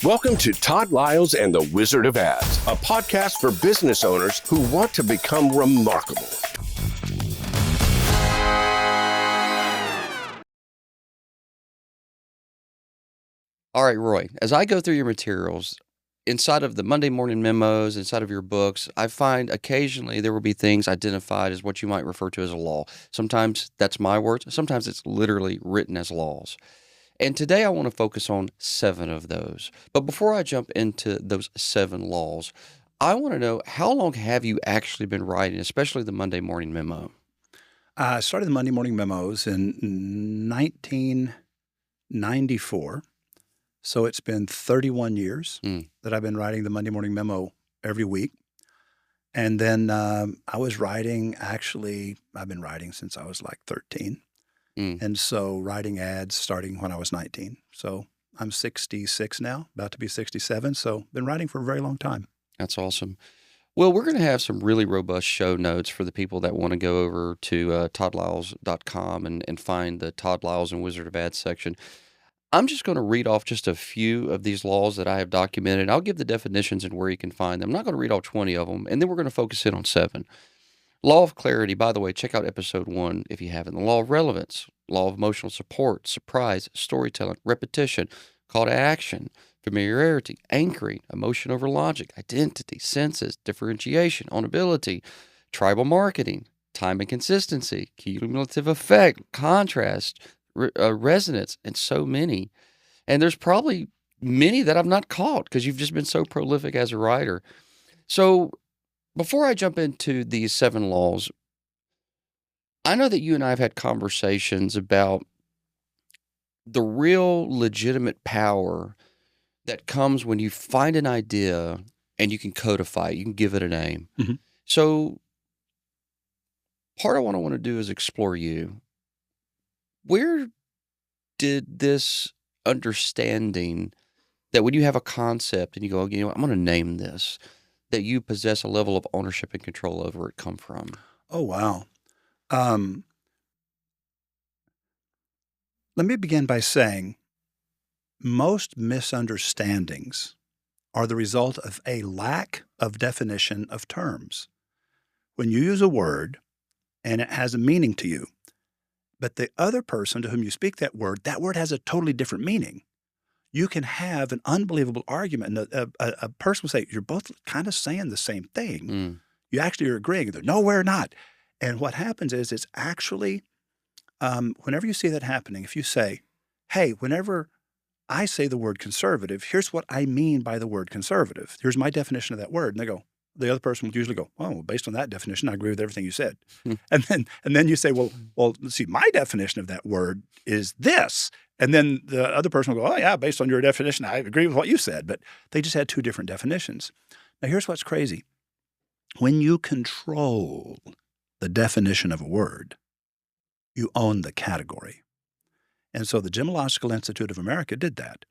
Welcome to Todd Liles and the Wizard of Ads, a podcast for business owners who want to become remarkable. All right, Roy, as I go through your materials, inside of the Monday morning memos, inside of your books, I find occasionally there will be things identified as what you might refer to as a law. Sometimes that's my words. Sometimes it's literally written as laws. And today I want to focus on 7 of those. But before I jump into those 7 laws, I want to know, how long have you actually been writing, especially the Monday morning memo? I started the Monday morning memos in 1994. So it's been 31 years that I've been writing the Monday morning memo every week. And then I was writing, I've been writing since I was like 13. And so writing ads starting when I was 19. So I'm 66 now, about to be 67. So been writing for a very long time. That's awesome. Well, we're going to have some really robust show notes for the people that want to go over to toddliles.com and find the Todd Liles and Wizard of Ads section. I'm just going to read off just a few of these laws that I have documented. I'll give the definitions and where you can find them. I'm not going to read all 20 of them, and then we're going to focus in on 7. Law of clarity, by the way, check out episode 1 if you haven't. The law of relevance, law of emotional support, surprise, storytelling, repetition, call to action, familiarity, anchoring, emotion over logic, identity, senses, differentiation, ownability, tribal marketing, time and consistency, cumulative effect, contrast, resonance, and so many. And there's probably many that I've not caught because you've just been so prolific as a writer. So before I jump into these 7 laws, I know that you and I have had conversations about the real legitimate power that comes when you find an idea and you can codify it, you can give it a name. Mm-hmm. So part of what I want to do is explore you. Where did this understanding that when you have a concept and you go, I'm going to name this, that you possess a level of ownership and control over it come from? Oh, wow. Let me begin by saying most misunderstandings are the result of a lack of definition of terms. When you use a word and it has a meaning to you, but the other person to whom you speak that word has a totally different meaning, you can have an unbelievable argument. And a person will say, you're both kind of saying the same thing. You actually are agreeing. They're, no, we're not. And what happens is it's actually, whenever you see that happening, if you say, hey, whenever I say the word conservative, here's what I mean by the word conservative. Here's my definition of that word. And they go, the other person will usually go, oh, based on that definition, I agree with everything you said. And then you say, well, let's see, my definition of that word is this. And then the other person will go, oh, yeah, based on your definition, I agree with what you said. But they just had 2 different definitions. Now, here's what's crazy. When you control the definition of a word, you own the category. And so the Gemological Institute of America did that.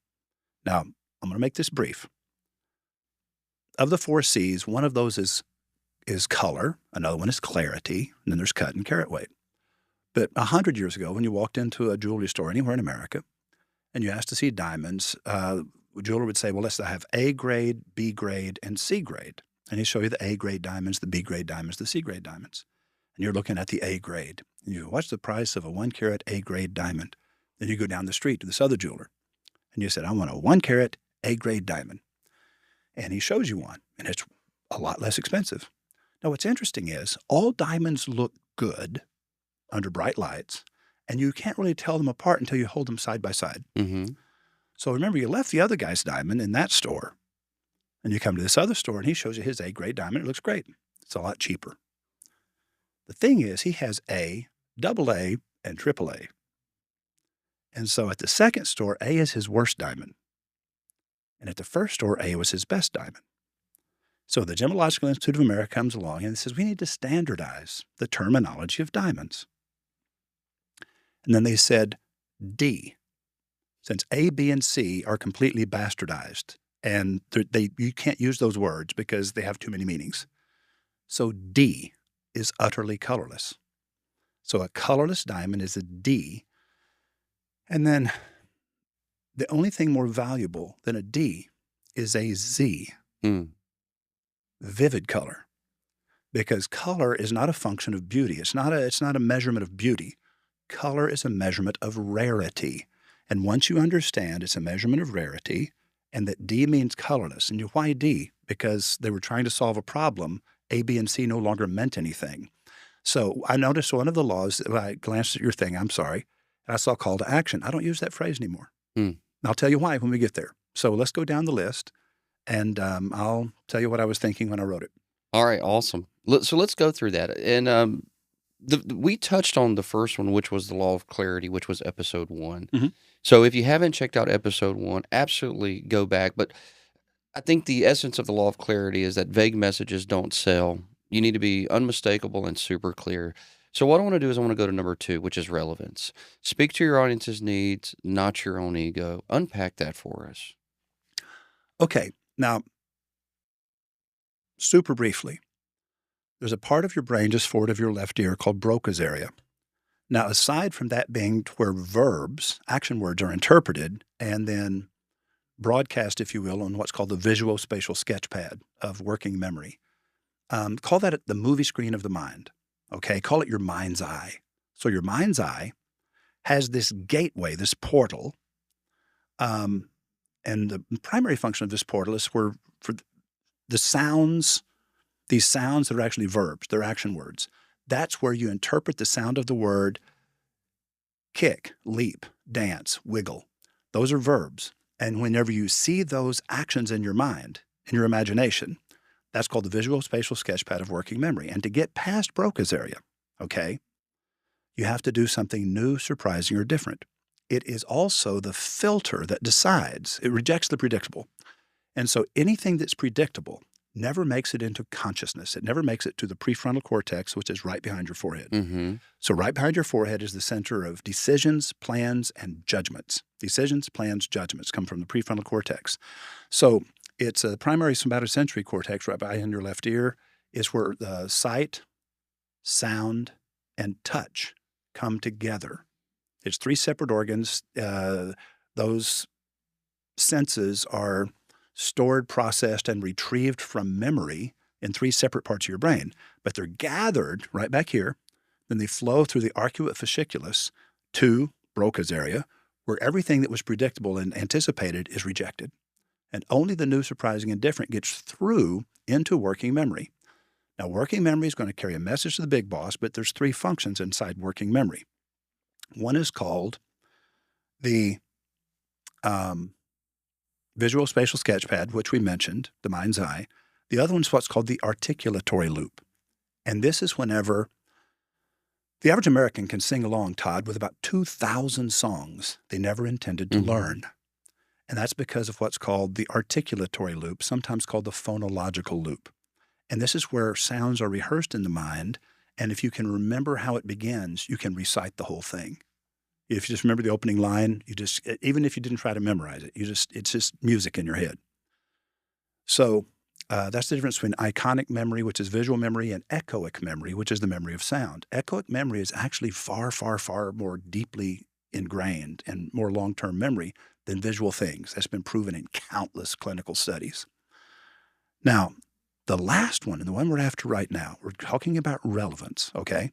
Now, I'm going to make this brief. Of the 4 C's, one of those is color, another one is clarity, and then there's cut and carat weight. But 100 years ago, when you walked into a jewelry store anywhere in America and you asked to see diamonds, a jeweler would say, well, let's have A grade, B grade, and C grade. And he'd show you the A grade diamonds, the B grade diamonds, the C grade diamonds. And you're looking at the A grade. And you go, what's the price of a 1 carat A grade diamond? Then you go down the street to this other jeweler. And you said, I want a 1 carat A grade diamond. And he shows you one, and it's a lot less expensive. Now, what's interesting is all diamonds look good under bright lights, and you can't really tell them apart until you hold them side by side. So remember, you left the other guy's diamond in that store, and you come to this other store, and he shows you his A-grade diamond. It looks great. It's a lot cheaper. The thing is, he has A, AA, and AAA. And so at the second store, A is his worst diamond. And at the first store, A was his best diamond. So the Gemological Institute of America comes along and says, we need to standardize the terminology of diamonds. And then they said D, since A, B, and C are completely bastardized, and you can't use those words because they have too many meanings. So D is utterly colorless. So a colorless diamond is a D. And then the only thing more valuable than a D is a Z, Mm. vivid color, because color is not a function of beauty. It's not a measurement of beauty. Color is a measurement of rarity. And once you understand it's a measurement of rarity and that D means colorless, and why D? Because they were trying to solve a problem. A, B, and C no longer meant anything. So I noticed one of the laws, I glanced at your thing, I'm sorry, and I saw call to action. I don't use that phrase anymore. Mm. And I'll tell you why when we get there. So let's go down the list, and I'll tell you what I was thinking when I wrote it. All right, awesome. So let's go through that. And we touched on the first one, which was the law of clarity, which was episode 1. Mhm. So if you haven't checked out episode 1, absolutely go back. But I think the essence of the law of clarity is that vague messages don't sell. You need to be unmistakable and super clear. So what I want to do is I want to go to number 2, which is relevance. Speak to your audience's needs, not your own ego. Unpack that for us. Okay, now, super briefly, there's a part of your brain just forward of your left ear called Broca's area. Now, aside from that being where verbs, action words, are interpreted and then broadcast, if you will, on what's called the visual spatial sketchpad of working memory, call that the movie screen of the mind. Okay, call it your mind's eye. So your mind's eye has this gateway, this portal, and the primary function of this portal is for the sounds, these sounds that are actually verbs, they're action words. That's where you interpret the sound of the word kick, leap, dance, wiggle. Those are verbs. And whenever you see those actions in your mind, in your imagination, that's called the visual spatial sketchpad of working memory. And to get past Broca's area, okay, you have to do something new, surprising, or different. It is also the filter that decides. It rejects the predictable. And so anything that's predictable never makes it into consciousness. It never makes it to the prefrontal cortex, which is right behind your forehead. Mm-hmm. So right behind your forehead is the center of decisions, plans, and judgments. Decisions, plans, judgments come from the prefrontal cortex. So it's a primary somatosensory cortex right behind your left ear is where the sight, sound, and touch come together. It's 3 separate organs. Those senses are stored, processed, and retrieved from memory in 3 separate parts of your brain. But they're gathered right back here. Then they flow through the arcuate fasciculus to Broca's area, where everything that was predictable and anticipated is rejected. And only the new, surprising, and different gets through into working memory. Now, working memory is going to carry a message to the big boss, but there's 3 functions inside working memory. One is called the visual spatial sketchpad, which we mentioned, the mind's eye. The other one's what's called the articulatory loop. And this is whenever the average American can sing along, Todd, with about 2,000 songs they never intended to learn. And that's because of what's called the articulatory loop, sometimes called the phonological loop. And this is where sounds are rehearsed in the mind. And if you can remember how it begins, you can recite the whole thing. If you just remember the opening line, even if you didn't try to memorize it, it's just music in your head. So that's the difference between iconic memory, which is visual memory, and echoic memory, which is the memory of sound. Echoic memory is actually far, far, far more deeply ingrained and more long-term memory than visual things. That's been proven in countless clinical studies. Now, the last one, and the one we're after right now, we're talking about relevance, okay?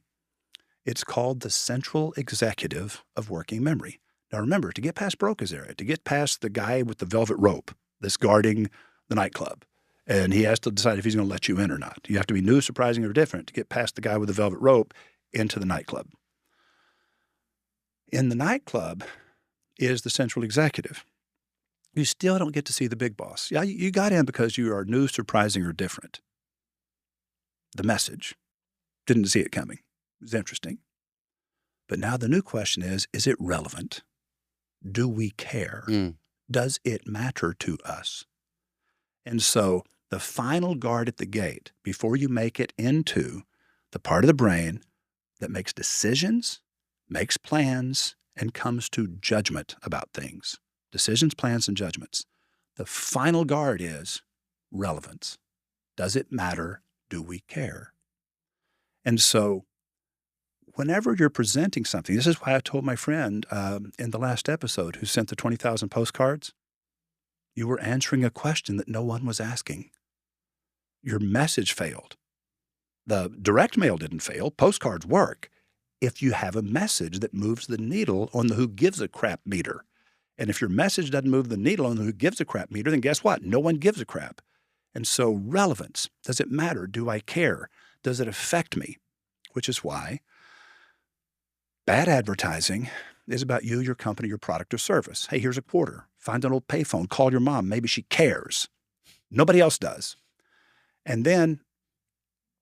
It's called the central executive of working memory. Now remember, to get past Broca's area, to get past the guy with the velvet rope that's guarding the nightclub, and he has to decide if he's going to let you in or not. You have to be new, surprising, or different to get past the guy with the velvet rope into the nightclub. In the nightclub is the central executive. You still don't get to see the big boss. Yeah, you got in because you are new, surprising, or different. The message. Didn't see it coming. It was interesting. But now the new question is it relevant? Do we care? Does it matter to us? And so the final guard at the gate, before you make it into the part of the brain that makes decisions, makes plans, and comes to judgment about things. Decisions, plans, and judgments. The final guard is relevance. Does it matter? Do we care? And so whenever you're presenting something, this is why I told my friend in the last episode who sent the 20,000 postcards, You were answering a question that no one was asking. Your message failed. The direct mail didn't fail. Postcards work if you have a message that moves the needle on the who gives a crap meter. And if your message doesn't move the needle on the who gives a crap meter, then guess what? No one gives a crap. And so relevance, does it matter? Do I care? Does it affect me? Which is why bad advertising is about you, your company, your product or service. Hey, here's a quarter. Find an old payphone. Call your mom. Maybe she cares. Nobody else does. And then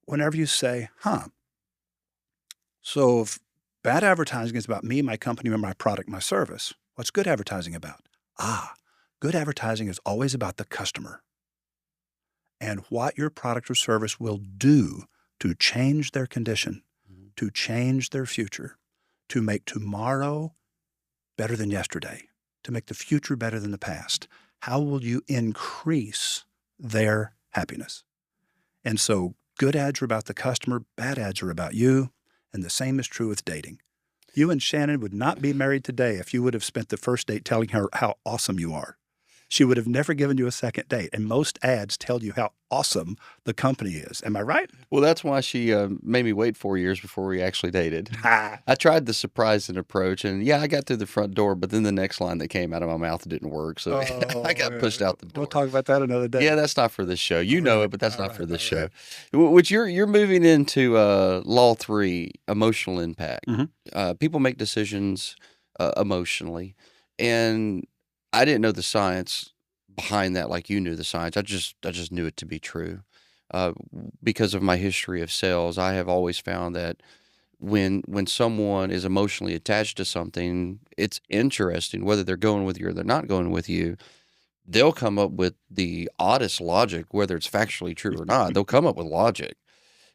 whenever you say, so if bad advertising is about me, my company, or my product, my service, what's good advertising about? Good advertising is always about the customer and what your product or service will do to change their condition, to change their future, to make tomorrow better than yesterday, to make the future better than the past. How will you increase their happiness? And so good ads are about the customer, bad ads are about you, and the same is true with dating. You and Shannon would not be married today if you would have spent the first date telling her how awesome you are. She would have never given you a second date. And most ads tell you how awesome the company is. Am I right? Well, that's why she made me wait 4 years before we actually dated. Ha! I tried the surprising approach, and yeah, I got through the front door, but then the next line that came out of my mouth didn't work, so I got pushed out the door. We'll talk about that another day. Yeah, that's not for this show. You know it, but that's not for this show. right. Which you're moving into Law 3, emotional impact. People make decisions emotionally, and I didn't know the science behind that like you knew the science. I just knew it to be true. Because of my history of sales, I have always found that when someone is emotionally attached to something, it's interesting whether they're going with you or they're not going with you. They'll come up with the oddest logic, whether it's factually true or not. They'll come up with logic.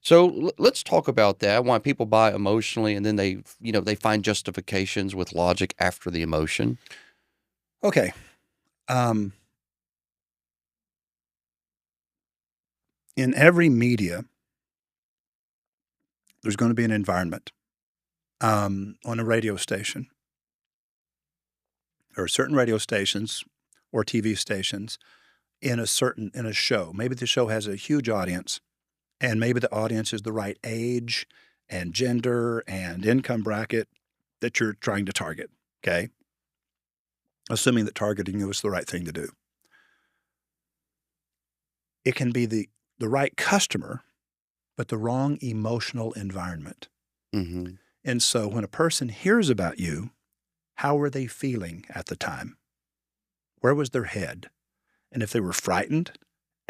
So let's talk about that. Why people buy emotionally, and then they find justifications with logic after the emotion. Okay. In every media, there's going to be an environment. On a radio station, there are certain radio stations or TV stations in a show. Maybe the show has a huge audience, and maybe the audience is the right age and gender and income bracket that you're trying to target, okay? Assuming that targeting was the right thing to do. It can be the right customer, but the wrong emotional environment. Mm-hmm. And so when a person hears about you, how were they feeling at the time? Where was their head? And if they were frightened,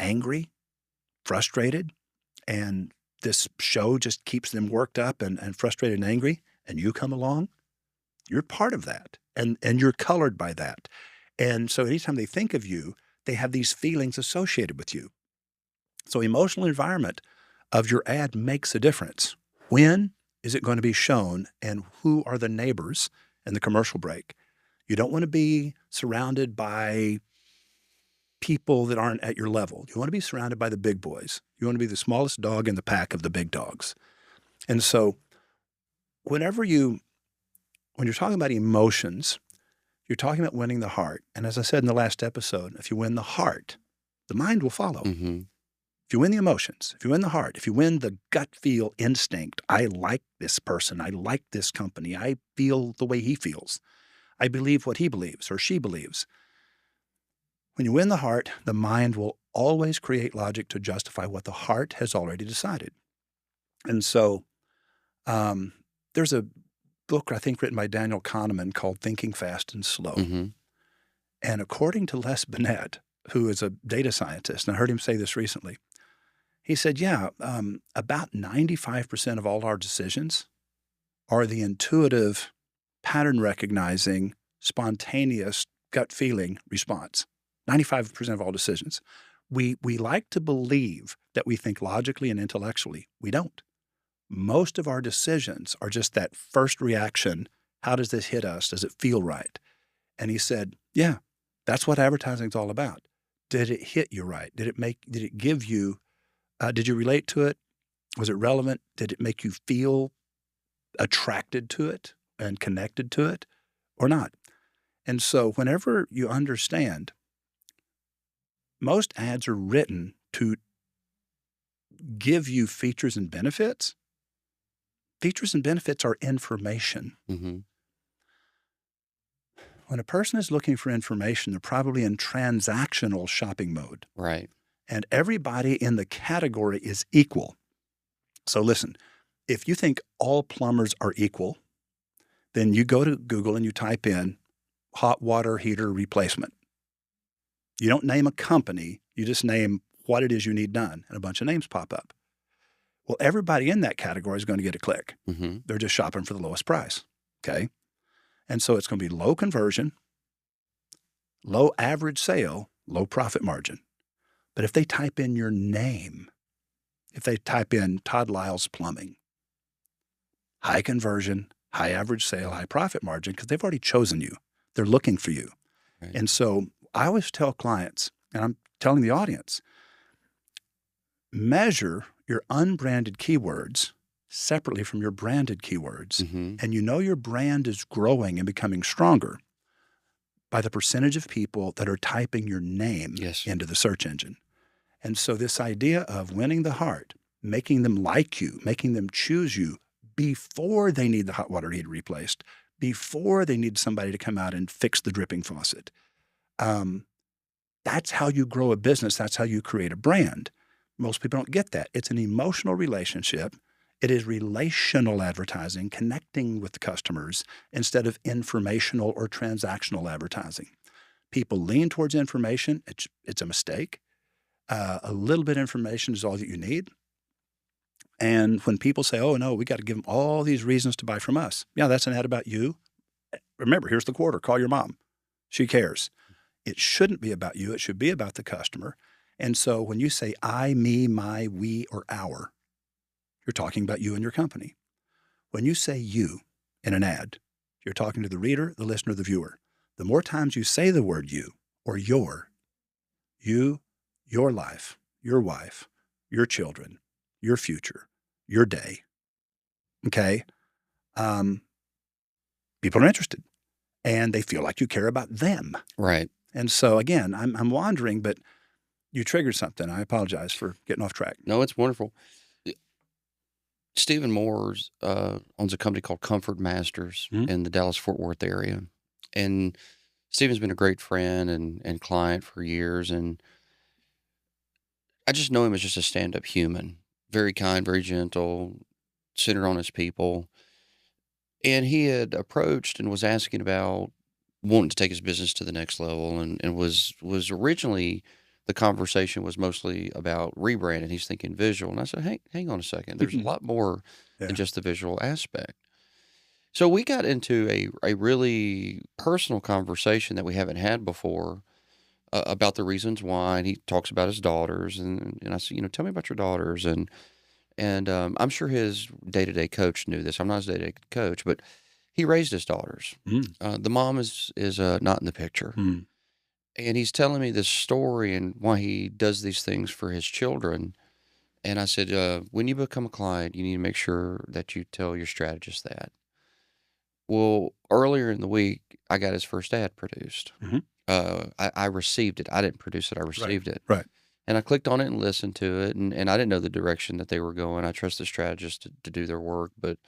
angry, frustrated, and this show just keeps them worked up and frustrated and angry, and you come along, you're part of that. And you're colored by that. And so anytime they think of you, they have these feelings associated with you. So emotional environment of your ad makes a difference. When is it going to be shown, and who are the neighbors in the commercial break? You don't want to be surrounded by people that aren't at your level. You want to be surrounded by the big boys. You want to be the smallest dog in the pack of the big dogs. And so when you're talking about emotions, you're talking about winning the heart. And as I said in the last episode, if you win the heart, the mind will follow. Mm-hmm. If you win the emotions, if you win the heart, if you win the gut feel instinct, I like this person, I like this company, I feel the way he feels, I believe what he believes or she believes. When you win the heart, the mind will always create logic to justify what the heart has already decided. And so there's a book, I think, written by Daniel Kahneman called Thinking Fast and Slow. Mm-hmm. And according to Les Binet, who is a data scientist, and I heard him say this recently, he said, about 95% of all our decisions are the intuitive, pattern-recognizing, spontaneous, gut-feeling response. 95% of all decisions. We like to believe that we think logically and intellectually. We don't. Most of our decisions are just that first reaction. How does this hit us? Does it feel right? And he said, yeah, that's what advertising is all about. Did it hit you right? Did it give you, did you relate to it? Was it relevant? Did it make you feel attracted to it and connected to it or not? And so whenever you understand most ads are written to give you features and benefits. Features and benefits are information. Mm-hmm. When a person is looking for information, they're probably in transactional shopping mode. Right. And everybody in the category is equal. So listen, if you think all plumbers are equal, then you go to Google and you type in hot water heater replacement. You don't name a company, you just name what it is you need done, and a bunch of names pop up. Well, everybody in that category is going to get a click. Mm-hmm. They're just shopping for the lowest price, okay? And so it's going to be low conversion, low average sale, low profit margin. But if they type in your name, if they type in Todd Liles Plumbing, high conversion, high average sale, high profit margin, because they've already chosen you. They're looking for you. Right. And so I always tell clients, and I'm telling the audience, measure your unbranded keywords separately from your branded keywords. Mm-hmm. And you know your brand is growing and becoming stronger by the percentage of people that are typing your name Yes. into the search engine. And so this idea of winning the heart, making them like you, making them choose you before they need the hot water heater replaced, before they need somebody to come out and fix the dripping faucet. That's how you grow a business. That's how you create a brand. Most people don't get that. It's an emotional relationship. It is relational advertising, connecting with the customers instead of informational or transactional advertising. People lean towards information. It's a mistake. A little bit of information is all that you need. And when people say, oh, no, we got to give them all these reasons to buy from us. Yeah, that's an ad about you. Remember, here's the quarter. Call your mom. She cares. It shouldn't be about you. It should be about the customer. And so when you say I, me, my, we, or our, you're talking about you and your company. When you say you in an ad, you're talking to the reader, the listener, the viewer. The more times you say the word you or you, your life, your wife, your children, your future, your day, okay, people are interested and they feel like you care about them. Right. And so again, I'm wandering, but you triggered something. I apologize for getting off track. No, it's wonderful. Stephen Moores owns a company called Comfort Masters in the Dallas-Fort Worth area. And Stephen's been a great friend and client for years. And I just know him as just a stand-up human. Very kind, very gentle, centered on his people. And he had approached and was asking about wanting to take his business to the next level and was originally the conversation was mostly about rebranding. He's thinking visual. And I said, hey, hang on a second. There's a lot more than just the visual aspect. So we got into a really personal conversation that we haven't had before about the reasons why. And he talks about his daughters. And I said, tell me about your daughters. And I'm sure his day-to-day coach knew this. I'm not his day-to-day coach, but he raised his daughters. The mom is not in the picture. And he's telling me this story and why he does these things for his children. And I said, when you become a client, you need to make sure that you tell your strategist that. Well, earlier in the week, I got his first ad produced. I received it. I didn't produce it. I received it. Right. And I clicked on it and listened to it. And I didn't know the direction that they were going. I trust the strategist to do their work. But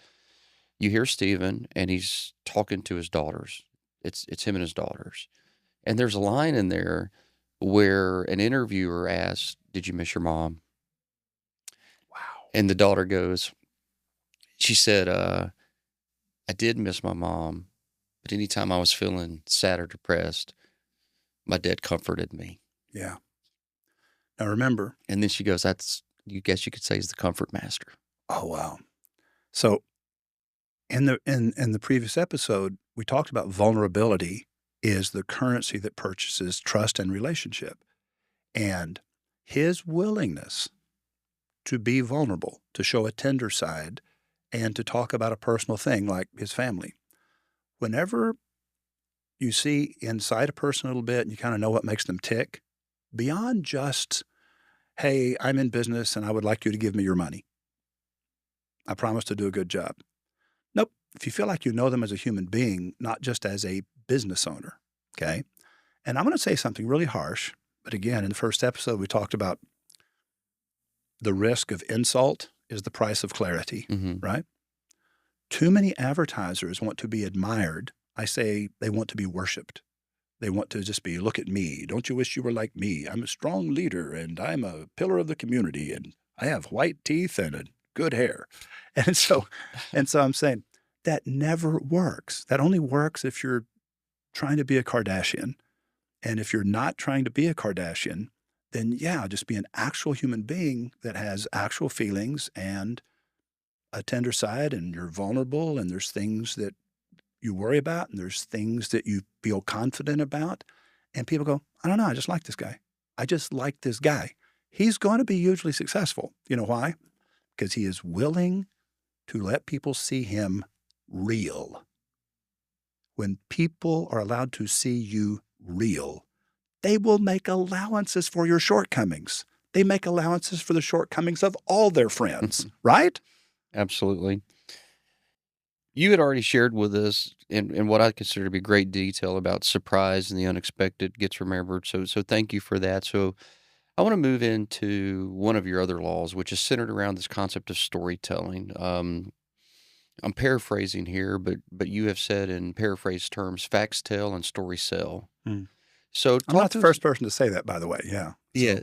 you hear Stephen, and he's talking to his daughters. It's him and his daughters. And there's a line in there where an interviewer asks, did you miss your mom? Wow. And the daughter goes, she said, I did miss my mom, but anytime I was feeling sad or depressed, my dad comforted me. Yeah. Now remember. And then she goes, you guess you could say, is the comfort master. Oh, wow. So in the previous episode, we talked about vulnerability is the currency that purchases trust and relationship. And his willingness to be vulnerable, to show a tender side, and to talk about a personal thing like his family. Whenever you see inside a person a little bit and you kind of know what makes them tick, beyond just, hey, I'm in business and I would like you to give me your money. I promise to do a good job. Nope. If you feel like you know them as a human being, not just as a business owner, okay? And I'm going to say something really harsh, But again, in the first episode, we talked about the risk of insult is the price of clarity, right? Too many advertisers want to be admired. I say they want to be worshiped. They want to just be, look at me. Don't you wish you were like me? I'm a strong leader, and I'm a pillar of the community, and I have white teeth and a good hair. And so I'm saying that never works. That only works if you're trying to be a Kardashian. And if you're not trying to be a Kardashian, then yeah, just be an actual human being that has actual feelings and a tender side, and you're vulnerable, and there's things that you worry about, and there's things that you feel confident about. And people go, I don't know, I just like this guy. I just like this guy. He's going to be hugely successful. You know why? Because he is willing to let people see him real. When people are allowed to see you real, they will make allowances for your shortcomings. They make allowances for the shortcomings of all their friends, right? Absolutely. You had already shared with us in what I consider to be great detail about surprise and the unexpected gets remembered. So thank you for that. So I want to move into one of your other laws, which is centered around this concept of storytelling. I'm paraphrasing here, but you have said in paraphrased terms, facts tell and stories sell. So I'm not the first person to say that, by the way. Yeah. Yeah.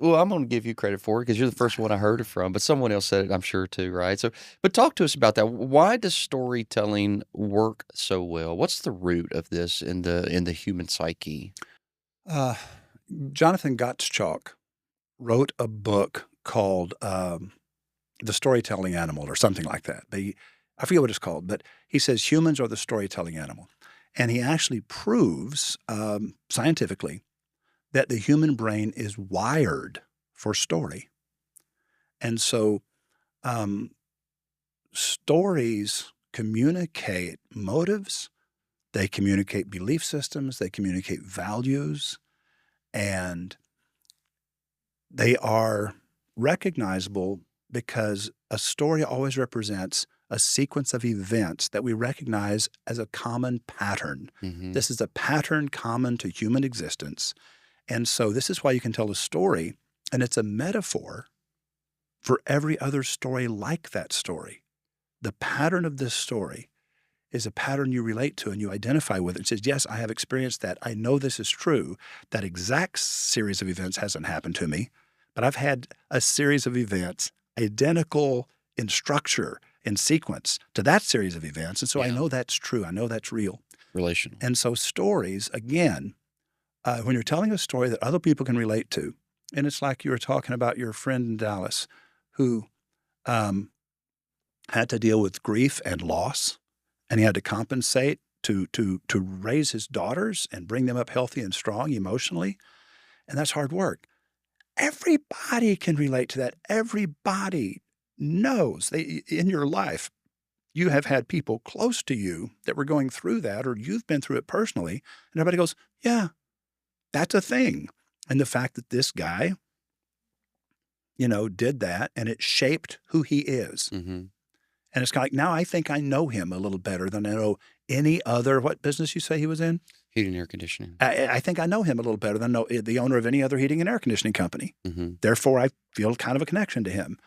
Well, I'm going to give you credit for it because you're the first one I heard it from, but someone else said it, I'm sure, too, right? So, but talk to us about that. Why does storytelling work so well? What's the root of this in the human psyche? Jonathan Gottschalk wrote a book called The Storytelling Animal or something like that. I forget what it's called, but he says humans are the storytelling animal. And he actually proves scientifically that the human brain is wired for story. And so stories communicate motives, they communicate belief systems, they communicate values, and they are recognizable because a story always represents a sequence of events that we recognize as a common pattern. This is a pattern common to human existence. And so this is why you can tell a story, and it's a metaphor for every other story like that story. The pattern of this story is a pattern you relate to and you identify with. It says, yes, I have experienced that. I know this is true. That exact series of events hasn't happened to me, but I've had a series of events identical in structure, in sequence to that series of events. And so I know that's true. I know that's real. Relational. And so stories, again, when you're telling a story that other people can relate to, and it's like you were talking about your friend in Dallas who had to deal with grief and loss, and he had to compensate to raise his daughters and bring them up healthy and strong emotionally, and that's hard work. Everybody can relate to that. Everybody knows in your life you have had people close to you that were going through that, or you've been through it personally, and everybody goes, yeah, that's a thing. And the fact that this guy, did that, and it shaped who he is. And it's kind of like, now I think I know him a little better than I know any other, what business you say he was in? Heating and air conditioning. I think I know him a little better than I know the owner of any other heating and air conditioning company. Therefore, I feel kind of a connection to him.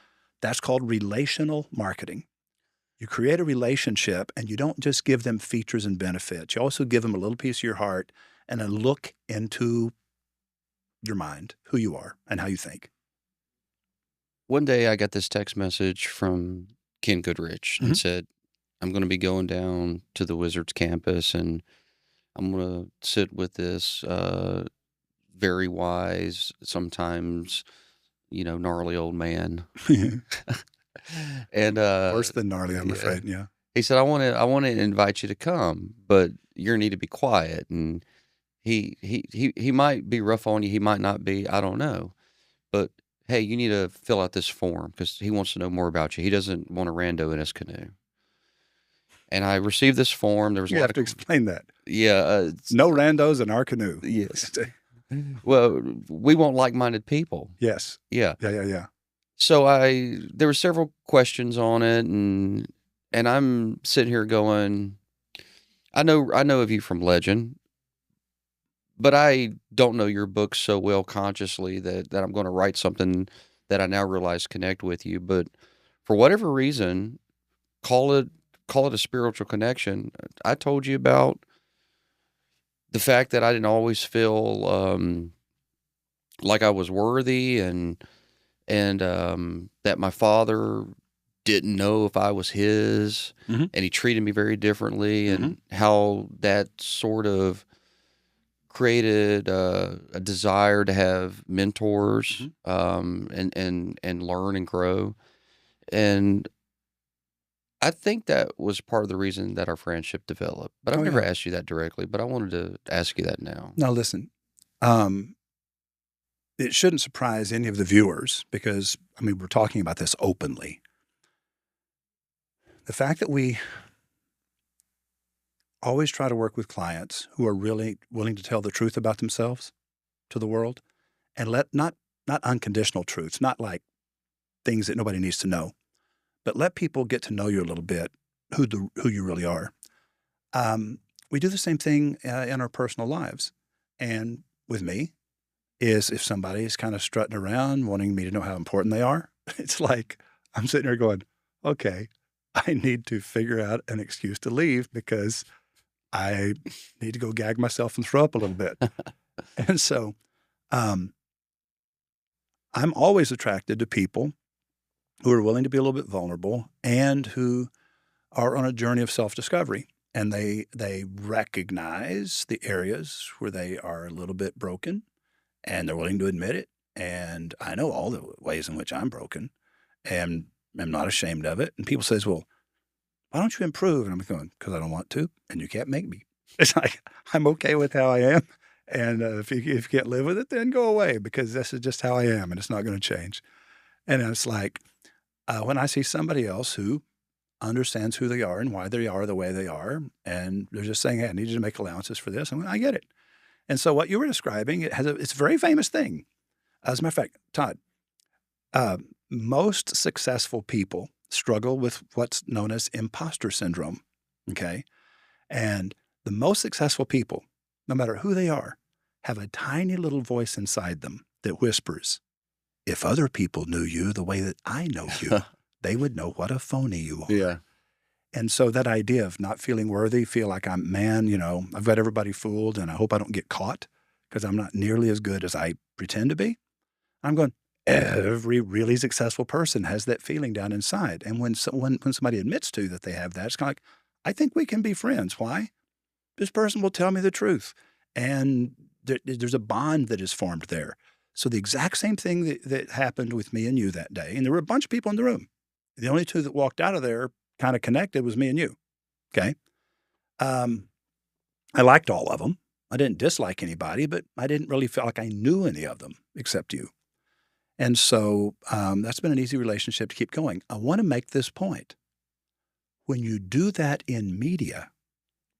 That's called relational marketing. You create a relationship, and you don't just give them features and benefits. You also give them a little piece of your heart and a look into your mind, who you are and how you think. One day I got this text message from Ken Goodrich and said, I'm going to be going down to the Wizards campus, and I'm going to sit with this very wise, sometimes, gnarly old man. And worse than gnarly, I'm afraid. Yeah. He said, I want to invite you to come, but you're going to need to be quiet. And he might be rough on you. He might not be. I don't know. But hey, you need to fill out this form because he wants to know more about you. He doesn't want a rando in his canoe. And I received this form. There was You have to explain that. Yeah. No randos in our canoe. Yes. Well, we want like-minded people. Yes. Yeah. Yeah. So there were several questions on it, and I'm sitting here going, I know of you from Legend, but I don't know your book so well consciously that I'm going to write something that I now realize connect with you. But for whatever reason, call it call it a spiritual connection. I told you about the fact that I didn't always feel like I was worthy, and that my father didn't know if I was his, Mhm. and he treated me very differently, Mhm. and how that sort of created a desire to have mentors, and learn and grow. And I think that was part of the reason that our friendship developed. But I've Oh, never yeah. asked you that directly, but I wanted to ask you that now. Now, listen, um, it shouldn't surprise any of the viewers because, I mean, we're talking about this openly. The fact that we always try to work with clients who are really willing to tell the truth about themselves to the world and not unconditional truths, not like things that nobody needs to know, but let people get to know you a little bit, who you really are. We do the same thing in our personal lives. And with me, is if somebody is kind of strutting around wanting me to know how important they are, it's like I'm sitting there going, okay, I need to figure out an excuse to leave because I need to go gag myself and throw up a little bit. And so um, I'm always attracted to people who are willing to be a little bit vulnerable and who are on a journey of self-discovery. And they recognize the areas where they are a little bit broken and they're willing to admit it. And I know all the ways in which I'm broken and I'm not ashamed of it. And people says, well, why don't you improve? And I'm going, because I don't want to, and you can't make me. It's like, I'm okay with how I am. And if you can't live with it, then go away because this is just how I am and it's not going to change. And it's like when I see somebody else who understands who they are and why they are the way they are, and they're just saying, hey, I need you to make allowances for this. I get it. And so what you were describing, it's a very famous thing. As a matter of fact, Todd, uh, most successful people struggle with what's known as imposter syndrome. Okay. And the most successful people, no matter who they are, have a tiny little voice inside them that whispers, if other people knew you the way that I know you, they would know what a phony you are. Yeah. And so that idea of not feeling worthy, feel like I've got everybody fooled and I hope I don't get caught because I'm not nearly as good as I pretend to be. I'm going, every really successful person has that feeling down inside. And when somebody admits to that they have that, it's kind of like, I think we can be friends. Why? This person will tell me the truth. And there's a bond that is formed there. So the exact same thing that happened with me and you that day, and there were a bunch of people in the room. The only two that walked out of there kind of connected was me and you. Okay. I liked all of them. I didn't dislike anybody, but I didn't really feel like I knew any of them except you. And so that's been an easy relationship to keep going. I want to make this point. When you do that in media,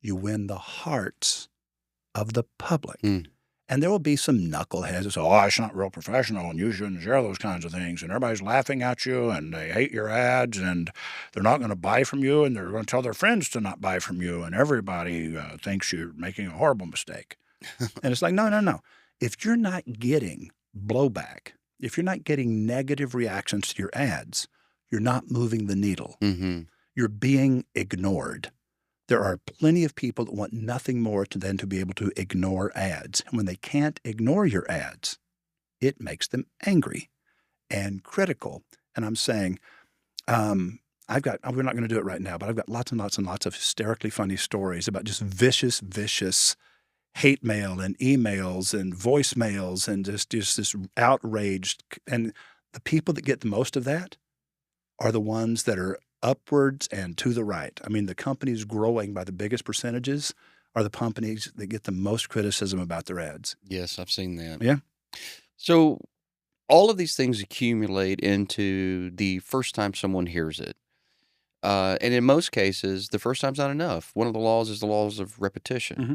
you win the hearts of the public. Mm. And there will be some knuckleheads that say, oh, it's not real professional and you shouldn't share those kinds of things. And everybody's laughing at you and they hate your ads and they're not going to buy from you and they're going to tell their friends to not buy from you. And everybody thinks you're making a horrible mistake. And it's like, no. If you're not getting blowback, if you're not getting negative reactions to your ads, you're not moving the needle. Mm-hmm. You're being ignored. There are plenty of people that want nothing more than to be able to ignore ads. And when they can't ignore your ads, it makes them angry and critical. And I'm saying, we're not going to do it right now, but I've got lots and lots and lots of hysterically funny stories about just vicious hate mail and emails and voicemails and just this outraged. And the people that get the most of that are the ones that are upwards and to the right. I mean, the companies growing by the biggest percentages are the companies that get the most criticism about their ads. Yes, I've seen that. Yeah. So all of these things accumulate into the first time someone hears it. And in most cases, the first time's not enough. One of the laws is the laws of repetition. Mm-hmm.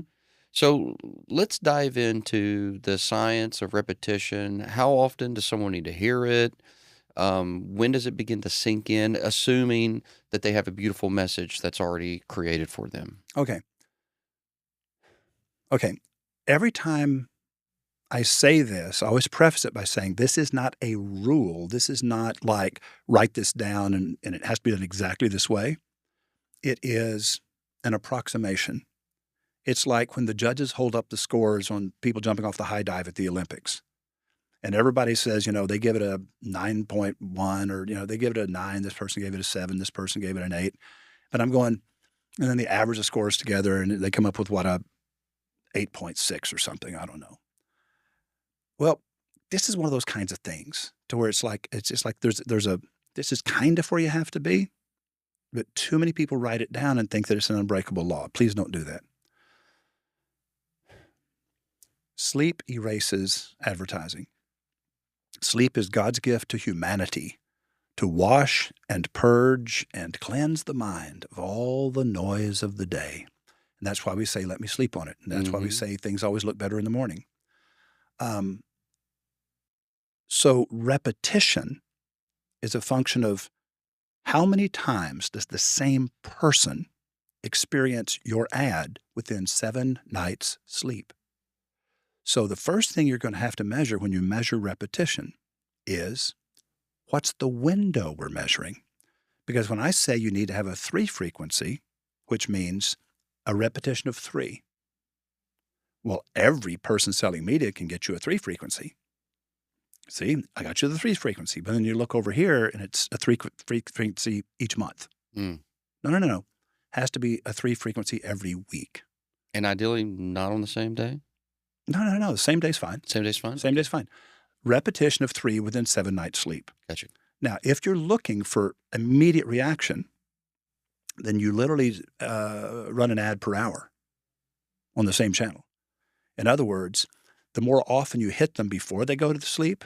So let's dive into the science of repetition. How often does someone need to hear it? When does it begin to sink in, assuming that they have a beautiful message that's already created for them? Okay. every time I say this, I always preface it by saying this is not a rule. This is not like write this down and it has to be done exactly this way. It is an approximation. It's like when the judges hold up the scores on people jumping off the high dive at the Olympics. And everybody says, they give it a 9.1 or, they give it a 9. This person gave it a 7. This person gave it an 8. But I'm going, and then they average the scores together and they come up with a 8.6 or something. I don't know. Well, this is one of those kinds of things to where it's just like this is kind of where you have to be, but too many people write it down and think that it's an unbreakable law. Please don't do that. Sleep erases advertising. Sleep is God's gift to humanity to wash and purge and cleanse the mind of all the noise of the day. And that's why we say, let me sleep on it. And that's why we say things always look better in the morning. So repetition is a function of how many times does the same person experience your ad within 7 nights' sleep. So the first thing you're going to have to measure when you measure repetition is what's the window we're measuring? Because when I say you need to have a 3 frequency, which means a repetition of 3, well, every person selling media can get you a 3 frequency. See, I got you the 3 frequency, but then you look over here and it's a 3 frequency each month. No. Has to be a 3 frequency every week. And ideally not on the same day? No. The same day's fine. Same day's fine? Same day's fine. Repetition of 3 within 7 nights sleep. Gotcha. Now, if you're looking for immediate reaction, then you literally run an ad per hour on the same channel. In other words, the more often you hit them before they go to sleep,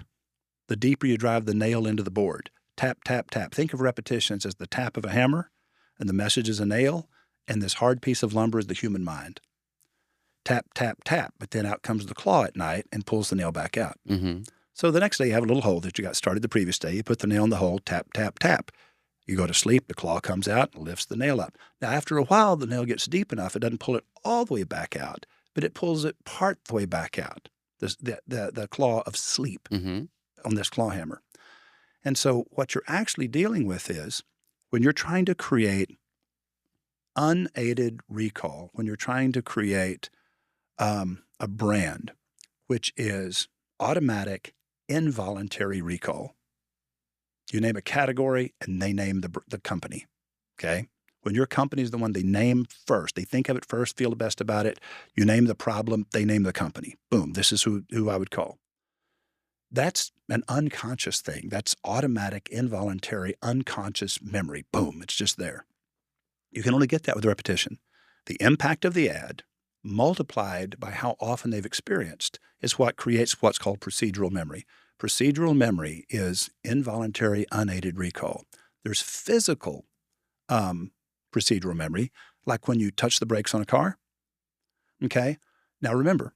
the deeper you drive the nail into the board. Tap, tap, tap. Think of repetitions as the tap of a hammer, and the message is a nail, and this hard piece of lumber is the human mind. Tap, tap, tap, but then out comes the claw at night and pulls the nail back out. Mm-hmm. So the next day you have a little hole that you got started the previous day. You put the nail in the hole, tap, tap, tap. You go to sleep, the claw comes out and lifts the nail up. Now, after a while, the nail gets deep enough, it doesn't pull it all the way back out, but it pulls it part the way back out. The claw of sleep on this claw hammer. And so what you're actually dealing with is when you're trying to create unaided recall, when you're trying to create a brand, which is automatic, involuntary recall. You name a category and they name the company, okay? When your company is the one they name first, they think of it first, feel the best about it, you name the problem, they name the company. Boom, this is who I would call. That's an unconscious thing. That's automatic, involuntary, unconscious memory. Boom, it's just there. You can only get that with repetition. The impact of the ad multiplied by how often they've experienced is what creates what's called procedural memory. Procedural memory is involuntary, unaided recall. There's physical procedural memory, like when you touch the brakes on a car. Okay? Now remember,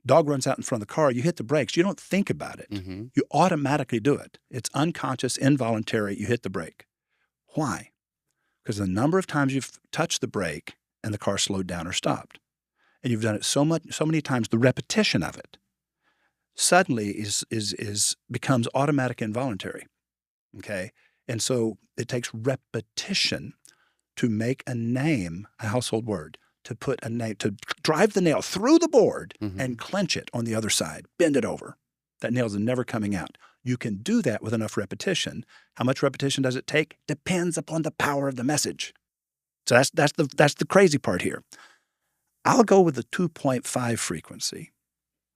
dog runs out in front of the car, you hit the brakes, you don't think about it. You automatically do it. It's unconscious, involuntary, you hit the brake. Why? Because the number of times you've touched the brake and the car slowed down or stopped. And you've done it so many times, the repetition of it suddenly becomes automatic involuntary. Okay? And so it takes repetition to make a name a household word, to put a name, to drive the nail through the board and clench it on the other side, bend it over. That nail's never coming out. You can do that with enough repetition. How much repetition does it take? Depends upon the power of the message. So that's the crazy part here. I'll go with the 2.5 frequency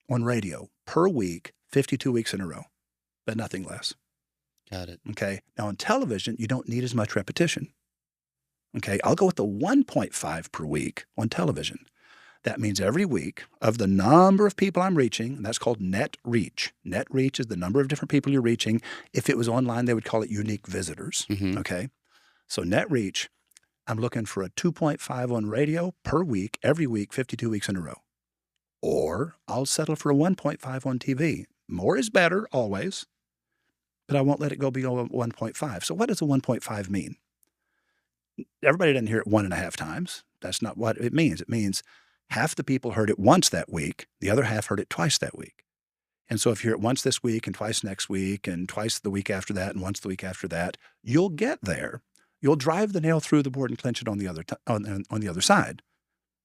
on radio per week, 52 weeks in a row, but nothing less. Got it. Okay. Now on television, you don't need as much repetition. Okay. I'll go with the 1.5 per week on television. That means every week of the number of people I'm reaching, and that's called net reach. Net reach is the number of different people you're reaching. If it was online, they would call it unique visitors. Okay. So net reach, I'm looking for a 2.5 on radio per week, every week, 52 weeks in a row. Or I'll settle for a 1.5 on TV. More is better, always, but I won't let it go below 1.5. So what does a 1.5 mean? Everybody doesn't hear it 1.5 times. That's not what it means. It means half the people heard it once that week, the other half heard it twice that week. And so if you hear it once this week and twice next week and twice the week after that and once the week after that, you'll get there. You'll drive the nail through the board and clinch it on the other side,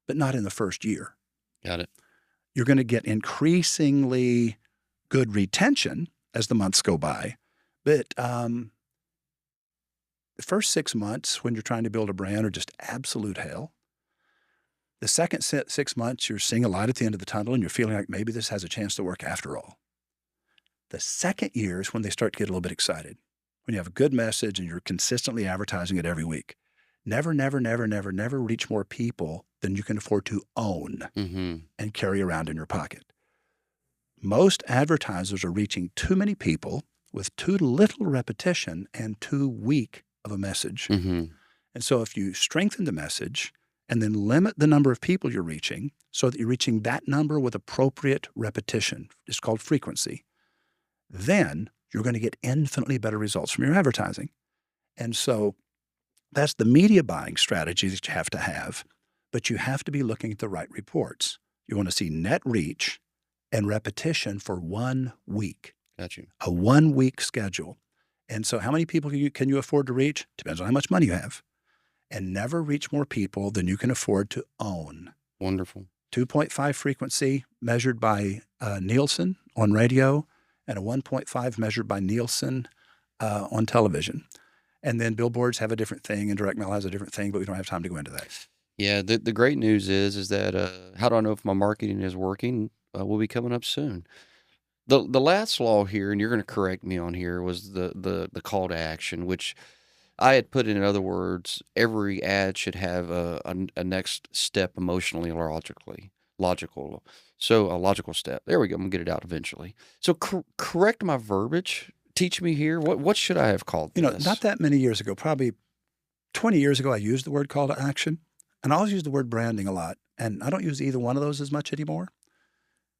but not in the first year. Got it. You're going to get increasingly good retention as the months go by. But the first 6 months when you're trying to build a brand are just absolute hell. The second 6 months, you're seeing a light at the end of the tunnel and you're feeling like maybe this has a chance to work after all. The second year is when they start to get a little bit excited. When you have a good message and you're consistently advertising it every week. Never reach more people than you can afford to own and carry around in your pocket. Most advertisers are reaching too many people with too little repetition and too weak of a message. And so if you strengthen the message and then limit the number of people you're reaching so that you're reaching that number with appropriate repetition, it's called frequency, then you're going to get infinitely better results from your advertising. And so that's the media buying strategy that you have, but you have to be looking at the right reports. You want to see net reach and repetition for 1 week. Got you. A 1 week schedule. And so how many people can you afford to reach? Depends on how much money you have. And never reach more people than you can afford to own. Wonderful. 2.5 frequency measured by Nielsen on radio and a 1.5 measured by Nielsen on television. And then billboards have a different thing and direct mail has a different thing, but we don't have time to go into that. Yeah, the great news is that how do I know if my marketing is working will be coming up soon. The last law here, and you're going to correct me on here, was the call to action, which I had put in other words, every ad should have a next step emotionally or logical. So a logical step. There we go. I'm going to get it out eventually. So correct my verbiage. Teach me here. What should I have called this? Not that many years ago, probably 20 years ago, I used the word call to action. And I always use the word branding a lot. And I don't use either one of those as much anymore.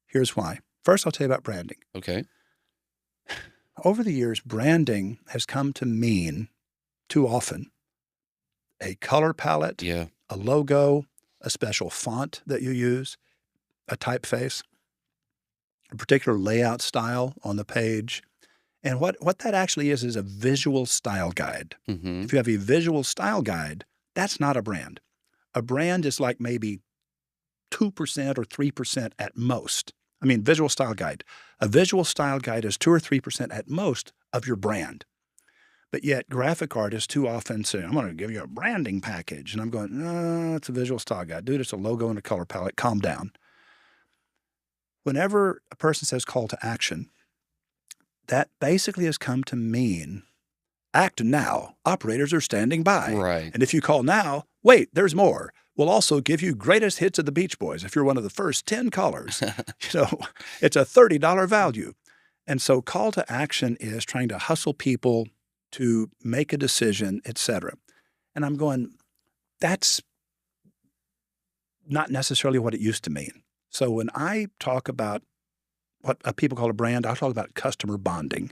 Here's why. First, I'll tell you about branding. Okay. Over the years, branding has come to mean, too often, a color palette, Yeah. a logo, a special font that you use, a typeface, a particular layout style on the page. And what that actually is a visual style guide. If you have a visual style guide, that's not a brand. A brand is like maybe 2% or 3% at most. I mean, visual style guide. A visual style guide is 2 or 3% at most of your brand. But yet graphic artists too often say, I'm going to give you a branding package. And I'm going, no, it's a visual style guide. Dude, it's a logo and a color palette. Calm down. Whenever a person says call to action, that basically has come to mean act now. Operators are standing by. Right. And if you call now, wait, there's more. We'll also give you greatest hits of the Beach Boys if you're one of the first 10 callers. It's a $30 value. And so call to action is trying to hustle people to make a decision, et cetera. And I'm going, that's not necessarily what it used to mean. So when I talk about what people call a brand, I talk about customer bonding.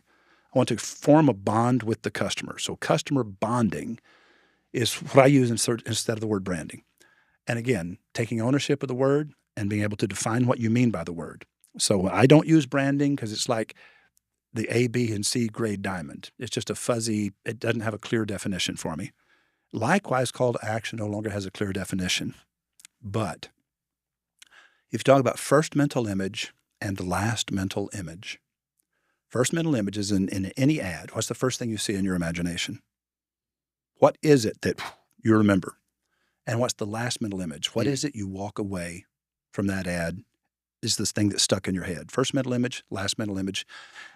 I want to form a bond with the customer. So customer bonding is what I use instead of the word branding. And again, taking ownership of the word and being able to define what you mean by the word. So I don't use branding because it's like the A, B, and C grade diamond. It's just a fuzzy, it doesn't have a clear definition for me. Likewise, call to action no longer has a clear definition. But if you talk about first mental image and last mental image, first mental image is in any ad. What's the first thing you see in your imagination? What is it that you remember? And what's the last mental image? What is it you walk away from that ad is this thing that's stuck in your head? First mental image, last mental image.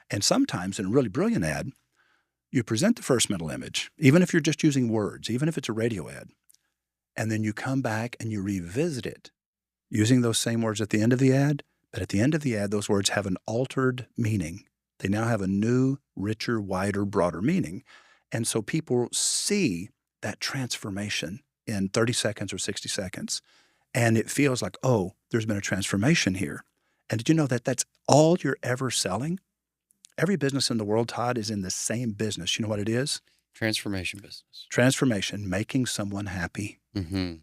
And sometimes in a really brilliant ad, you present the first mental image, even if you're just using words, even if it's a radio ad, and then you come back and you revisit it using those same words at the end of the ad. But at the end of the ad, those words have an altered meaning. They now have a new, richer, wider, broader meaning. And so people see that transformation in 30 seconds or 60 seconds. And it feels like, oh, there's been a transformation here. And did you know that that's all you're ever selling? Every business in the world, Todd, is in the same business. You know what it is? Transformation business. Transformation, making someone happy. Mm-hmm.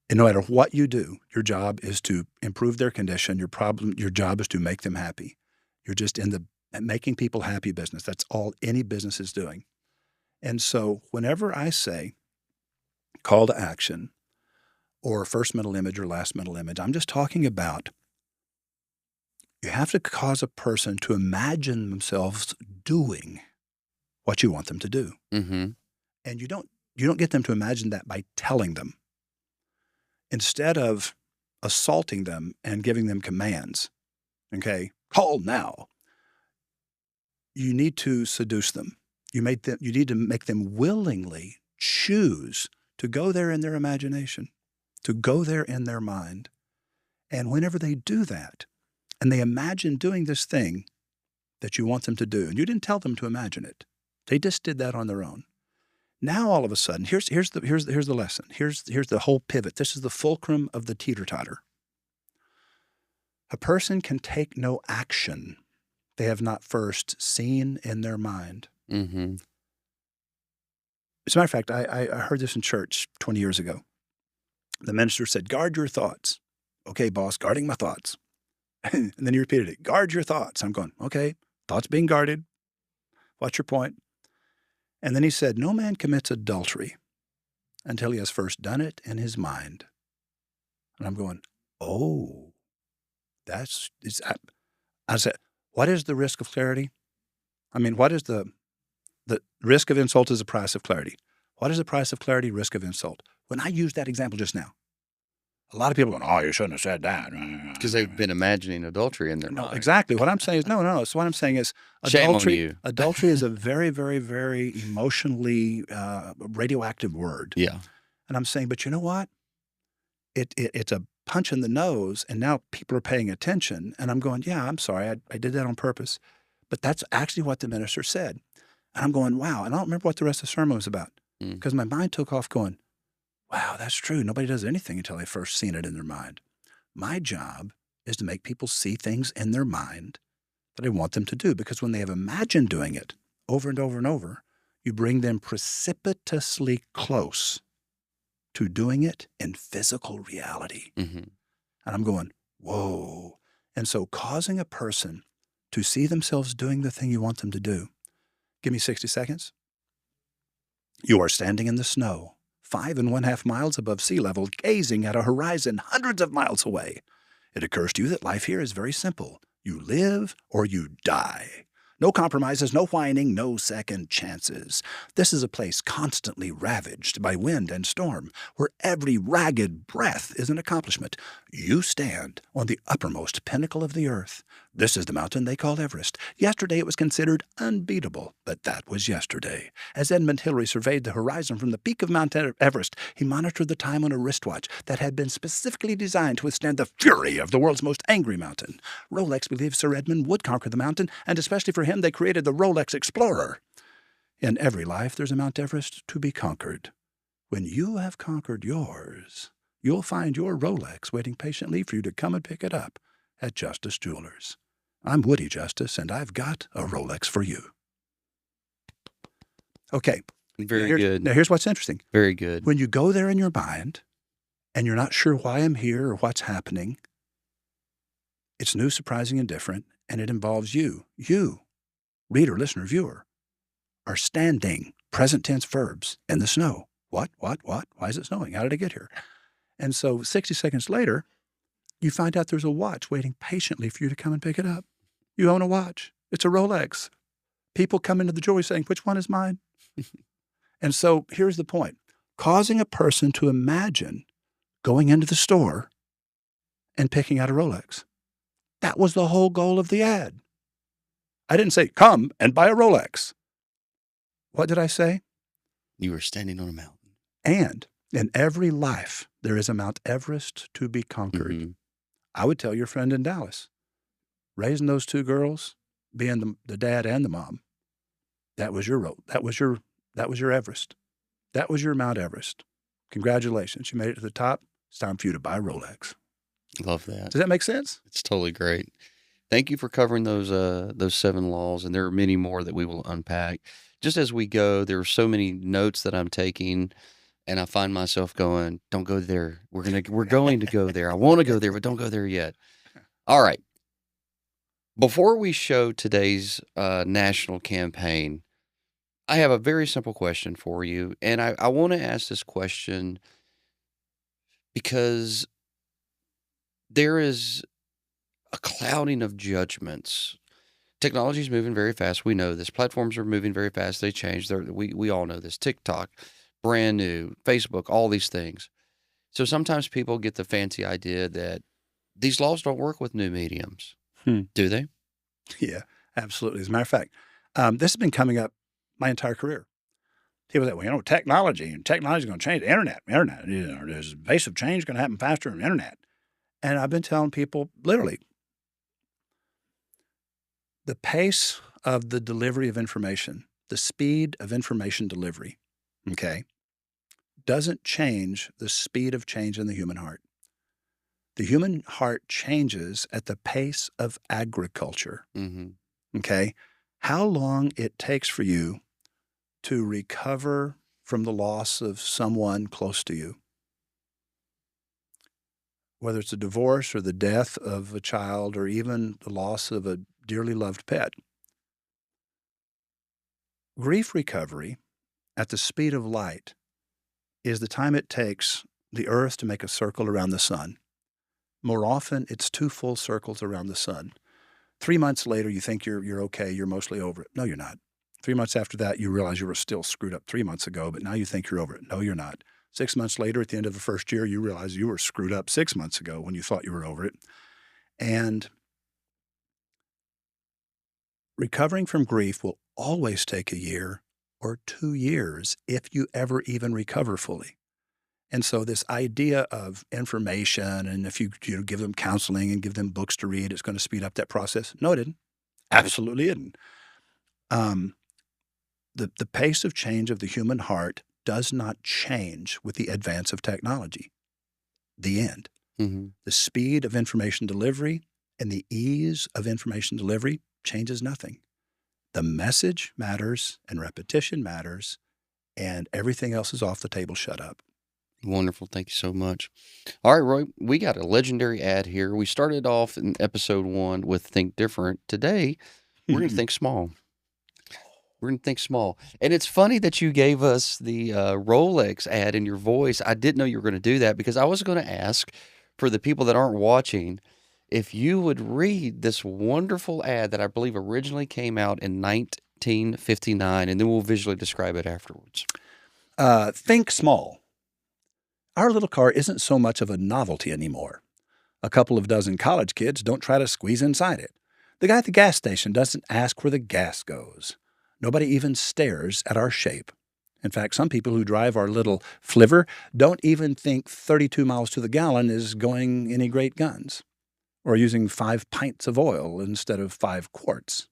And no matter what you do, your job is to improve their condition. Your job is to make them happy. You're just in the making people happy business. That's all any business is doing. And so whenever I say call to action or first mental image or last mental image, I'm just talking about you have to cause a person to imagine themselves doing what you want them to do. Mm-hmm. And you don't get them to imagine that by telling them. Instead of assaulting them and giving them commands, okay, call now, you need to seduce them. You need to make them willingly choose to go there in their imagination, to go there in their mind. And whenever they do that, and they imagine doing this thing that you want them to do, and you didn't tell them to imagine it, they just did that on their own. Now all of a sudden, here's the lesson. Here's the whole pivot. This is the fulcrum of the teeter-totter. A person can take no action they have not first seen in their mind. Mm-hmm. As a matter of fact, I heard this in church 20 years ago. The minister said, guard your thoughts. Okay, boss, guarding my thoughts. And then he repeated it, guard your thoughts. I'm going, okay, thoughts being guarded. What's your point? And then he said, no man commits adultery until he has first done it in his mind. And I'm going, oh, I said, what is the risk of clarity? I mean, what is the risk of insult is the price of clarity. What is the price of clarity? Risk of insult. When I used that example just now, a lot of people are going, oh, you shouldn't have said that. Because they've been imagining adultery in their No, mind. exactly. What I'm saying is, no. So what I'm saying is Shame on you. Adultery is a very, very, very emotionally radioactive word. Yeah. And I'm saying, but you know what? It's a punch in the nose, and now people are paying attention. And I'm going, yeah, I'm sorry. I did that on purpose. But that's actually what the minister said. And I'm going, wow. And I don't remember what the rest of the sermon was about because my mind took off going, wow, that's true. Nobody does anything until they've first seen it in their mind. My job is to make people see things in their mind that I want them to do, because when they have imagined doing it over and over and over, you bring them precipitously close to doing it in physical reality. Mm-hmm. And I'm going, whoa. And so causing a person to see themselves doing the thing you want them to do. Give me 60 seconds. You are standing in the snow, 5½ miles above sea level, gazing at a horizon hundreds of miles away. It occurs to you that life here is very simple. You live or you die. No compromises, no whining, no second chances. This is a place constantly ravaged by wind and storm, where every ragged breath is an accomplishment. You stand on the uppermost pinnacle of the earth. This is the mountain they call Everest. Yesterday it was considered unbeatable, but that was yesterday. As Edmund Hillary surveyed the horizon from the peak of Mount Everest, he monitored the time on a wristwatch that had been specifically designed to withstand the fury of the world's most angry mountain. Rolex believed Sir Edmund would conquer the mountain, and especially for him, they created the Rolex Explorer. In every life, there's a Mount Everest to be conquered. When you have conquered yours, you'll find your Rolex waiting patiently for you to come and pick it up at Justice Jewelers. I'm Woody Justice, and I've got a Rolex for you. Okay. Very good. Now, here's what's interesting. Very good. When you go there in your mind, and you're not sure why I'm here or what's happening, it's new, surprising, and different, and it involves you. You, reader, listener, viewer, are standing, present tense verbs, in the snow. What? Why is it snowing? How did I get here? And so 60 seconds later, you find out there's a watch waiting patiently for you to come and pick it up. You own a watch. It's a Rolex. People come into the jewelry saying, which one is mine? And so here's the point. Causing a person to imagine going into the store and picking out a Rolex. That was the whole goal of the ad. I didn't say, come and buy a Rolex. What did I say? You were standing on a mountain. And in every life, there is a Mount Everest to be conquered. Mm-hmm. I would tell your friend in Dallas, raising those two girls, being the dad and the mom, that was your Everest. That was your Mount Everest. Congratulations. You made it to the top. It's time for you to buy a Rolex. Love that. Does that make sense? It's totally great. Thank you for covering those 7 laws, and there are many more that we will unpack. Just as we go, there are so many notes that I'm taking, and I find myself going, "Don't go there. We're going to go there. I want to go there, but don't go there yet." All right. Before we show today's national campaign, I have a very simple question for you, and I want to ask this question because there is a clouding of judgments. Technology is moving very fast. We know this. Platforms are moving very fast. They change. We all know this. TikTok, brand new, Facebook, all these things. So sometimes people get the fancy idea that these laws don't work with new mediums. Do they? Yeah, absolutely. As a matter of fact, this has been coming up my entire career. People say, well, technology is going to change the internet. There's a pace of change going to happen faster than the internet. And I've been telling people, literally, the pace of the delivery of information, the speed of information delivery, okay, doesn't change the speed of change in the human heart. The human heart changes at the pace of agriculture, okay? How long it takes for you to recover from the loss of someone close to you, whether it's a divorce or the death of a child or even the loss of a dearly loved pet. Grief recovery at the speed of light is the time it takes the earth to make a circle around the sun. More often, it's 2 full circles around the sun. 3 months later, you think you're okay, you're mostly over it. No, you're not. 3 months after that, you realize you were still screwed up 3 months ago, but now you think you're over it. No, you're not. 6 months later, at the end of the first year, you realize you were screwed up 6 months ago when you thought you were over it. And recovering from grief will always take a year or 2 years if you ever even recover fully. And so this idea of information and if you give them counseling and give them books to read, it's going to speed up that process. No, it didn't. Absolutely didn't. The pace of change of the human heart does not change with the advance of technology. The end. The speed of information delivery and the ease of information delivery changes nothing. The message matters and repetition matters, and everything else is off the table. Shut up. Wonderful. Thank you so much. All right, Roy, we got a legendary ad here. We started off in episode 1 with Think Different. Today, we're going to think small. We're going to think small. And it's funny that you gave us the Rolex ad in your voice. I didn't know you were going to do that because I was going to ask for the people that aren't watching if you would read this wonderful ad that I believe originally came out in 1959, and then we'll visually describe it afterwards. Think small. Our little car isn't so much of a novelty anymore. A couple of dozen college kids don't try to squeeze inside it. The guy at the gas station doesn't ask where the gas goes. Nobody even stares at our shape. In fact, some people who drive our little flivver don't even think 32 miles to the gallon is going any great guns, or using 5 pints of oil instead of 5 quarts,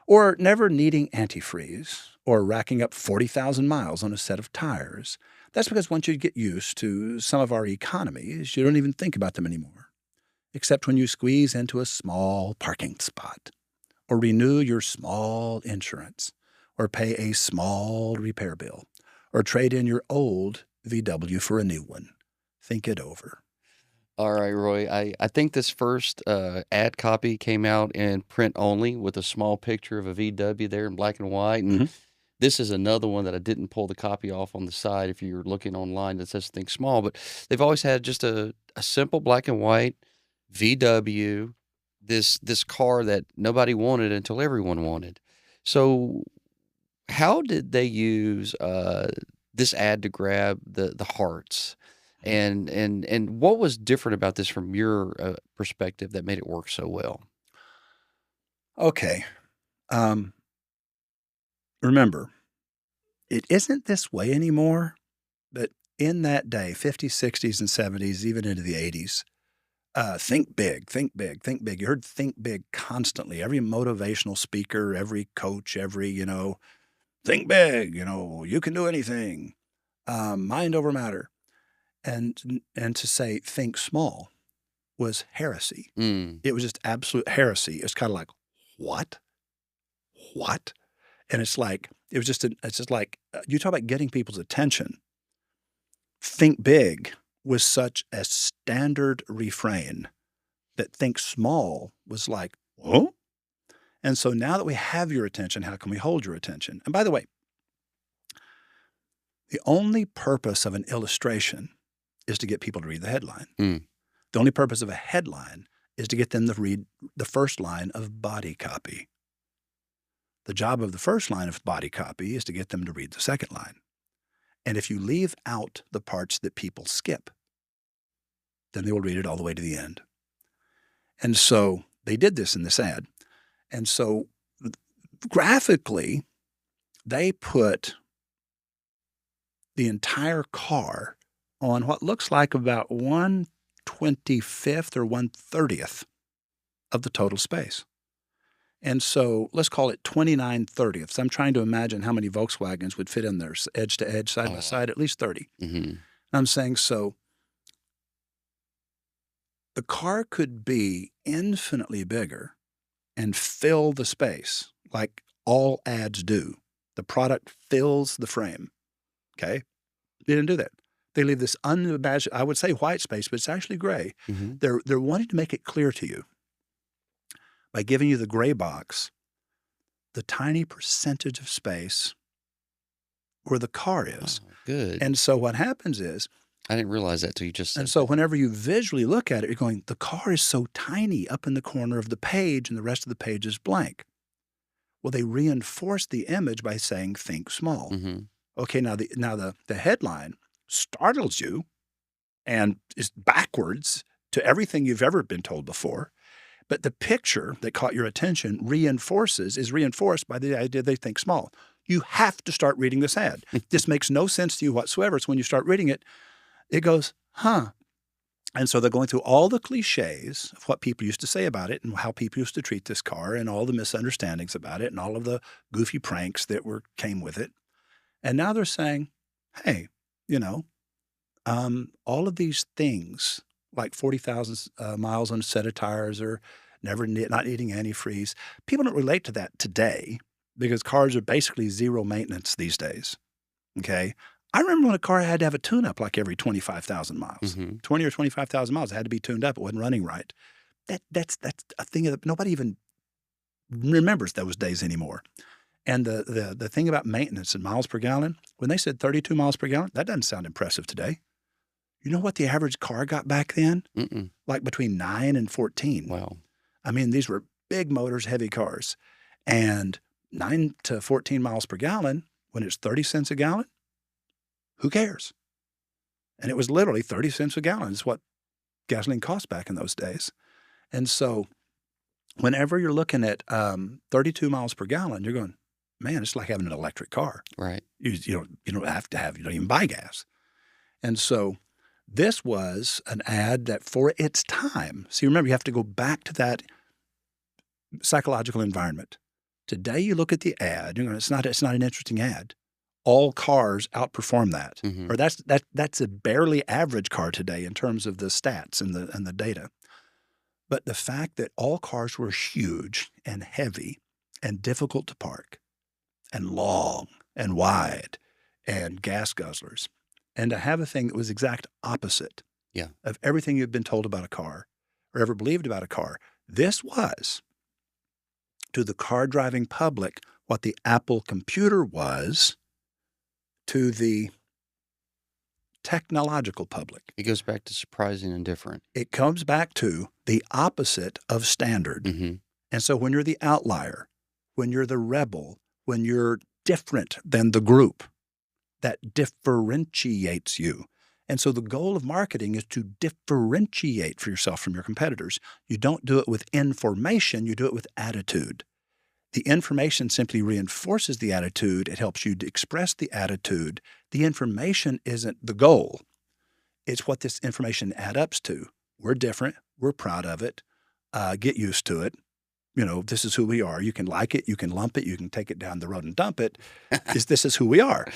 or never needing antifreeze, or racking up 40,000 miles on a set of tires. That's because once you get used to some of our economies, you don't even think about them anymore, except when you squeeze into a small parking spot, or renew your small insurance, or pay a small repair bill, or trade in your old VW for a new one. Think it over. All right, Roy. I think this first ad copy came out in print only with a small picture of a VW there in black and white. And this is another one that I didn't pull the copy off on the side if you're looking online that says Think Small. But they've always had just a simple black and white VW, this car that nobody wanted until everyone wanted. So how did they use this ad to grab the hearts? And what was different about this from your perspective that made it work so well? Okay. Remember, it isn't this way anymore, but in that day, 50s, 60s, and 70s, even into the 80s, think big, think big, think big. You heard think big constantly. Every motivational speaker, every coach, every, think big, you can do anything. Mind over matter. And to say think small was heresy. It was just absolute heresy. It's kind of like, what? And it's like, it's just like, you talk about getting people's attention. think big was such a standard refrain that think small was like, oh? And so now that we have your attention, how can we hold your attention? And by the way, the only purpose of an illustration is to get people to read the headline. Mm. The only purpose of a headline is to get them to read the first line of body copy. The job of the first line of body copy is to get them to read the second line. And if you leave out the parts that people skip, then they will read it all the way to the end. And so they did this in this ad. And so graphically, they put the entire car on what looks like about 1/25th or 1/30th of the total space. And so let's call it 29/30ths. I'm trying to imagine how many Volkswagens would fit in there, edge to edge, side by side, at least 30. Mm-hmm. I'm saying so the car could be infinitely bigger and fill the space like all ads do. The product fills the frame. Okay? They didn't do that. They leave this unimagined, I would say white space, but it's actually gray. Mm-hmm. They're wanting to make it clear to you by giving you the gray box, the tiny percentage of space where the car is. Oh, good. And so what happens is, I didn't realize that till you just said and so that. whenever you visually look at it, you're going, the car is so tiny up in the corner of the page and the rest of the page is blank. Well, they reinforce the image by saying, think small. Mm-hmm. Okay, now the headline startles you and is backwards to everything you've ever been told before. But the picture that caught your attention is reinforced by the idea they think small. You have to start reading this ad. This makes no sense to you whatsoever. So when you start reading it, it goes, huh. And so they're going through all the cliches of what people used to say about it and how people used to treat this car and all the misunderstandings about it and all of the goofy pranks that came with it. And now they're saying, hey, all of these things like 40,000 miles on a set of tires or not eating antifreeze, people don't relate to that today because cars are basically zero maintenance these days, okay? I remember when a car had to have a tune-up like every 25,000 miles. Mm-hmm. 20 or 25,000 miles, it had to be tuned up. It wasn't running right. That's a thing that nobody even remembers those days anymore. And the thing about maintenance and miles per gallon, when they said 32 miles per gallon, that doesn't sound impressive today. You know what the average car got back then? Mm-mm. Like between 9 and 14. Wow. I mean, these were big motors, heavy cars. And 9 to 14 miles per gallon, when it's 30 cents a gallon, who cares? And it was literally 30 cents a gallon is what gasoline cost back in those days. And so whenever you're looking at 32 miles per gallon, you're going, man, it's like having an electric car. Right. You don't even buy gas. And so this was an ad that for its time, see, remember, you have to go back to that psychological environment. Today you look at the ad, it's not an interesting ad. All cars outperform that. Mm-hmm. Or that's a barely average car today in terms of the stats and the data. But the fact that all cars were huge and heavy and difficult to park and long and wide and gas guzzlers, and to have a thing that was exact opposite of everything you've been told about a car or ever believed about a car, this was to the car driving public what the Apple computer was to the technological public. It goes back to surprising and different. It comes back to the opposite of standard. Mm-hmm. And so when you're the outlier, when you're the rebel, when you're different than the group, that differentiates you. And so the goal of marketing is to differentiate for yourself from your competitors. You don't do it with information, you do it with attitude. The information simply reinforces the attitude. It helps you to express the attitude. The information isn't the goal. It's what this information adds up to. We're different. We're proud of it. Get used to it. This is who we are. You can like it. You can lump it. You can take it down the road and dump it. This is who we are.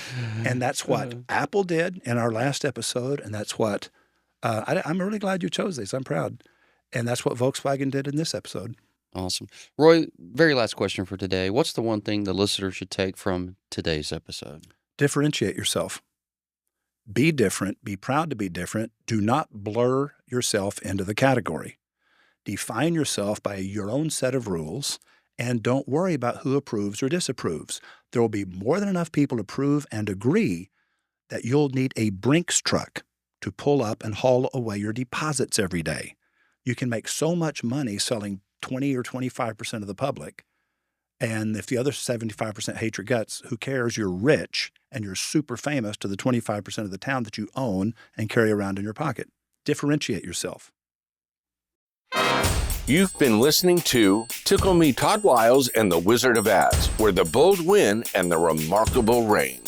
And that's what Apple did in our last episode. And that's what I'm really glad you chose this. I'm proud. And that's what Volkswagen did in this episode. Awesome. Roy, very last question for today. What's the one thing the listener should take from today's episode? Differentiate yourself. Be different. Be proud to be different. Do not blur yourself into the category. Define yourself by your own set of rules, and don't worry about who approves or disapproves. There will be more than enough people approve and agree that you'll need a Brinks truck to pull up and haul away your deposits every day. You can make so much money selling 20 or 25% of the public. And if the other 75% hate your guts, who cares? You're rich and you're super famous to the 25% of the town that you own and carry around in your pocket. Differentiate yourself. You've been listening to Tickle Me Todd Liles and the Wizard of Ads, where the bold win and the remarkable reign.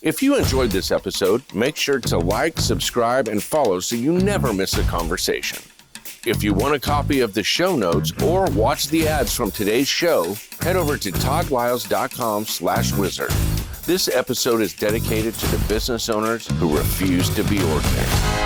If you enjoyed this episode, make sure to like, subscribe, and follow so you never miss a conversation. If you want a copy of the show notes or watch the ads from today's show, head over to toddliles.com/wizard. This episode is dedicated to the business owners who refuse to be ordinary.